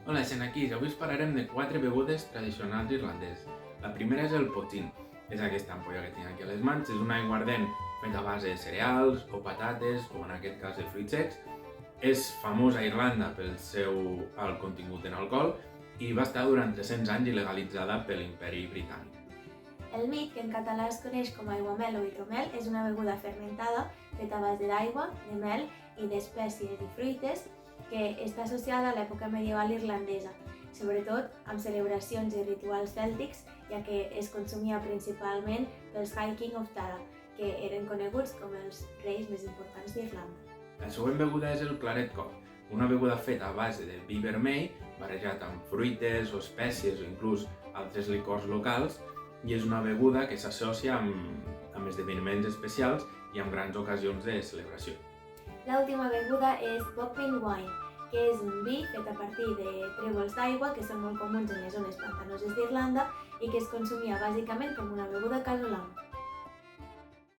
Hola, Xenaquís. Avui us parlarem de 4 begudes tradicionals irlandeses. La primera és el potin. És aquesta ampolla que tinc aquí a les mans. És un aiguardent fet a base de cereals o patates, o en aquest cas de fruits secs. És famós a Irlanda pel seu alt contingut en alcohol i va estar durant 300 anys il·legalitzada per l'Imperi Britànic. El mit, que en català es coneix com aiguamel o hidromel, és una beguda fermentada feta a base d'aigua, de mel i d'espècies i fruites que està associada a l'època medieval irlandesa, sobretot amb celebracions i rituals cèltics, ja que es consumia principalment pels High King of Tara, que eren coneguts com els reis més importants d'Irlanda. La següent beguda és el claret coc, una beguda feta a base de vi vermell, barrejat amb fruites o espècies o inclús altres licors locals, i és una beguda que s'associa amb esdeveniments especials i amb grans ocasions de celebració. L'última beguda és Buckling Wine, que és un vi fet a partir de trèvols d'aigua que són molt comuns en les zones pantanoses d'Irlanda i que es consumia bàsicament com una beguda casolana.